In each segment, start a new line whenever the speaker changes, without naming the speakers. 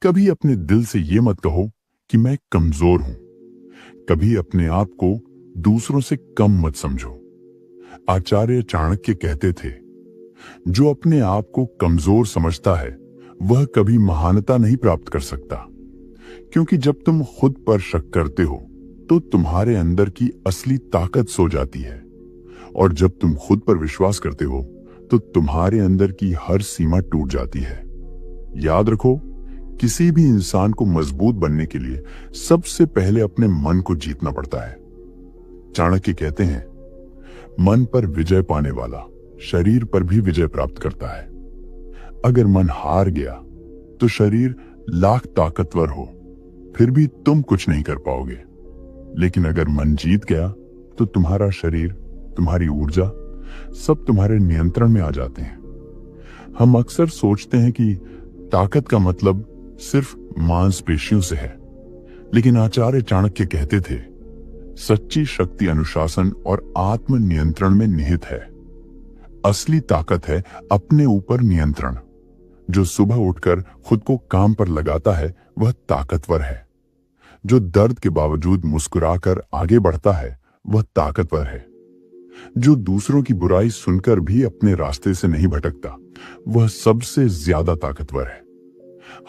कभी अपने दिल से ये मत कहो कि मैं कमजोर हूं। कभी अपने आप को दूसरों से कम मत समझो। आचार्य चाणक्य कहते थे, जो अपने आप को कमजोर समझता है वह कभी महानता नहीं प्राप्त कर सकता, क्योंकि जब तुम खुद पर शक करते हो तो तुम्हारे अंदर की असली ताकत सो जाती है, और जब तुम खुद पर विश्वास करते हो तो तुम्हारे अंदर की हर सीमा टूट जाती है। याद रखो, किसी भी इंसान को मजबूत बनने के लिए सबसे पहले अपने मन को जीतना पड़ता है। चाणक्य कहते हैं, मन पर विजय पाने वाला शरीर पर भी विजय प्राप्त करता है। अगर मन हार गया तो शरीर लाख ताकतवर हो फिर भी तुम कुछ नहीं कर पाओगे, लेकिन अगर मन जीत गया तो तुम्हारा शरीर, तुम्हारी ऊर्जा सब तुम्हारे नियंत्रण में आ जाते हैं। हम अक्सर सोचते हैं कि ताकत का मतलब सिर्फ मांसपेशियों से है, लेकिन आचार्य चाणक्य कहते थे, सच्ची शक्ति अनुशासन और आत्म नियंत्रण में निहित है। असली ताकत है अपने ऊपर नियंत्रण। जो सुबह उठकर खुद को काम पर लगाता है वह ताकतवर है। जो दर्द के बावजूद मुस्कुराकर आगे बढ़ता है वह ताकतवर है। जो दूसरों की बुराई सुनकर भी अपने रास्ते से नहीं भटकता वह सबसे ज्यादा ताकतवर है।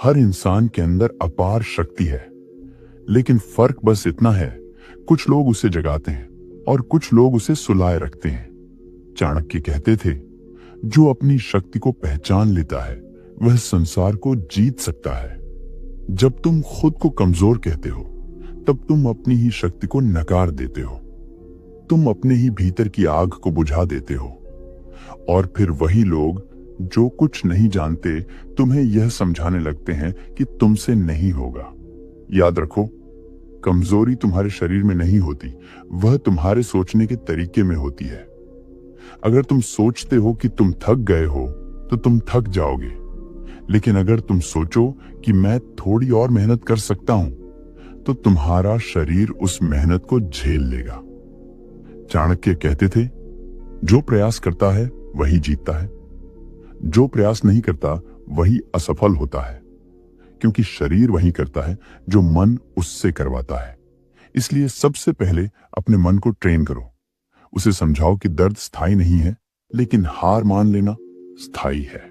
हर इंसान के अंदर अपार शक्ति है, लेकिन फर्क बस इतना है, कुछ लोग उसे जगाते हैं और कुछ लोग उसे सुलाए रखते हैं। चाणक्य कहते थे, जो अपनी शक्ति को पहचान लेता है वह संसार को जीत सकता है। जब तुम खुद को कमजोर कहते हो तब तुम अपनी ही शक्ति को नकार देते हो। तुम अपने ही भीतर की आग को बुझा देते हो, और फिर वही लोग जो कुछ नहीं जानते तुम्हें यह समझाने लगते हैं कि तुमसे नहीं होगा। याद रखो, कमजोरी तुम्हारे शरीर में नहीं होती, वह तुम्हारे सोचने के तरीके में होती है। अगर तुम सोचते हो कि तुम थक गए हो तो तुम थक जाओगे, लेकिन अगर तुम सोचो कि मैं थोड़ी और मेहनत कर सकता हूं तो तुम्हारा शरीर उस मेहनत को झेल लेगा। चाणक्य कहते थे, जो प्रयास करता है वही जीतता है, जो प्रयास नहीं करता वही असफल होता है, क्योंकि शरीर वही करता है जो मन उससे करवाता है। इसलिए सबसे पहले अपने मन को ट्रेन करो। उसे समझाओ कि दर्द स्थायी नहीं है, लेकिन हार मान लेना स्थायी है।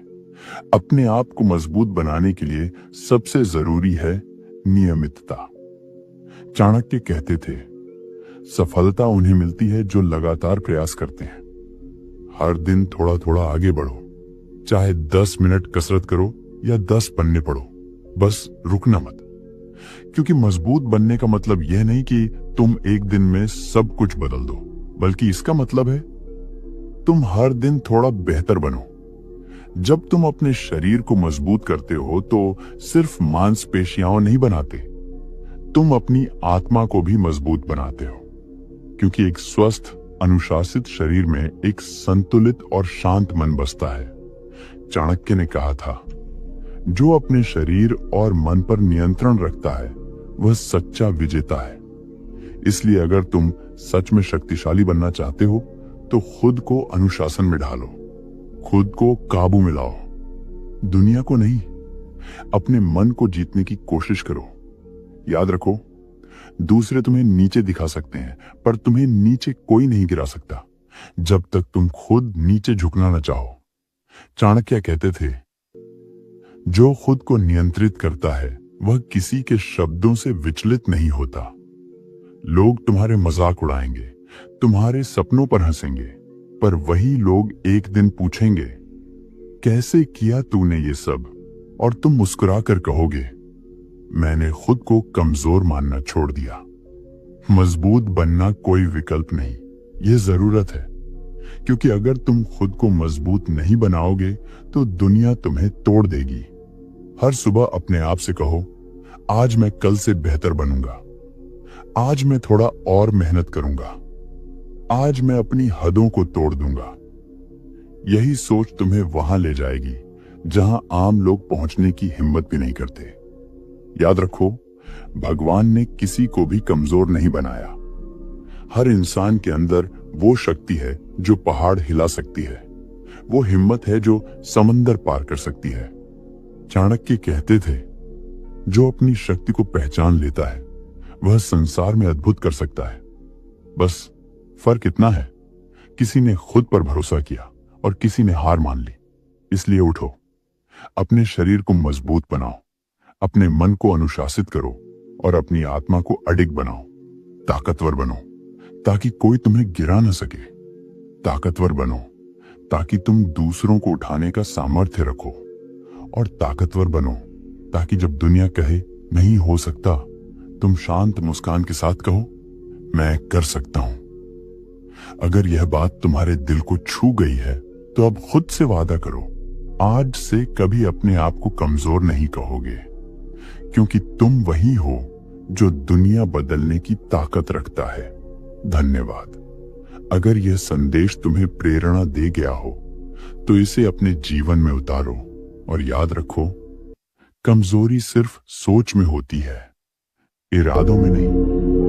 अपने आप को मजबूत बनाने के लिए सबसे जरूरी है नियमितता। चाणक्य कहते थे, सफलता उन्हें मिलती है जो लगातार प्रयास करते हैं। हर दिन थोड़ा थोड़ा आगे बढ़ो, चाहे 10 मिनट कसरत करो या 10 पन्ने पढ़ो, बस रुकना मत। क्योंकि मजबूत बनने का मतलब यह नहीं कि तुम एक दिन में सब कुछ बदल दो, बल्कि इसका मतलब है तुम हर दिन थोड़ा बेहतर बनो। जब तुम अपने शरीर को मजबूत करते हो तो सिर्फ मांसपेशियां नहीं बनाते, तुम अपनी आत्मा को भी मजबूत बनाते हो। क्योंकि एक स्वस्थ अनुशासित शरीर में एक संतुलित और शांत मन बसता है। चाणक्य ने कहा था, जो अपने शरीर और मन पर नियंत्रण रखता है वह सच्चा विजेता है। इसलिए अगर तुम सच में शक्तिशाली बनना चाहते हो तो खुद को अनुशासन में ढालो, खुद को काबू में लाओ। दुनिया को नहीं, अपने मन को जीतने की कोशिश करो। याद रखो, दूसरे तुम्हें नीचे दिखा सकते हैं, पर तुम्हें नीचे कोई नहीं गिरा सकता जब तक तुम खुद नीचे झुकना न चाहो। चाणक्य कहते थे, जो खुद को नियंत्रित करता है वह किसी के शब्दों से विचलित नहीं होता। लोग तुम्हारे मजाक उड़ाएंगे, तुम्हारे सपनों पर हंसेंगे, पर वही लोग एक दिन पूछेंगे, कैसे किया तूने ये सब? और तुम मुस्कुराकर कहोगे, मैंने खुद को कमजोर मानना छोड़ दिया। मजबूत बनना कोई विकल्प नहीं, यह जरूरत है। क्योंकि अगर तुम खुद को मजबूत नहीं बनाओगे तो दुनिया तुम्हें तोड़ देगी। हर सुबह अपने आप से कहो, आज मैं कल से बेहतर बनूंगा, आज मैं थोड़ा और मेहनत करूंगा, आज मैं अपनी हदों को तोड़ दूंगा। यही सोच तुम्हें वहां ले जाएगी जहां आम लोग पहुंचने की हिम्मत भी नहीं करते। याद रखो, भगवान ने किसी को भी कमजोर नहीं बनाया। हर इंसान के अंदर वो शक्ति है जो पहाड़ हिला सकती है, वो हिम्मत है जो समंदर पार कर सकती है। चाणक्य कहते थे, जो अपनी शक्ति को पहचान लेता है वह संसार में अद्भुत कर सकता है। बस फर्क इतना है, किसी ने खुद पर भरोसा किया और किसी ने हार मान ली। इसलिए उठो, अपने शरीर को मजबूत बनाओ, अपने मन को अनुशासित करो और अपनी आत्मा को अडिग बनाओ। ताकतवर बनो ताकि कोई तुम्हें गिरा न सके। ताकतवर बनो ताकि तुम दूसरों को उठाने का सामर्थ्य रखो। और ताकतवर बनो ताकि जब दुनिया कहे नहीं हो सकता, तुम शांत मुस्कान के साथ कहो मैं कर सकता हूं। अगर यह बात तुम्हारे दिल को छू गई है तो अब खुद से वादा करो, आज से कभी अपने आप को कमजोर नहीं कहोगे, क्योंकि तुम वही हो जो दुनिया बदलने की ताकत रखता है। धन्यवाद। अगर यह संदेश तुम्हें प्रेरणा दे गया हो तो इसे अपने जीवन में उतारो और याद रखो, कमजोरी सिर्फ सोच में होती है, इरादों में नहीं।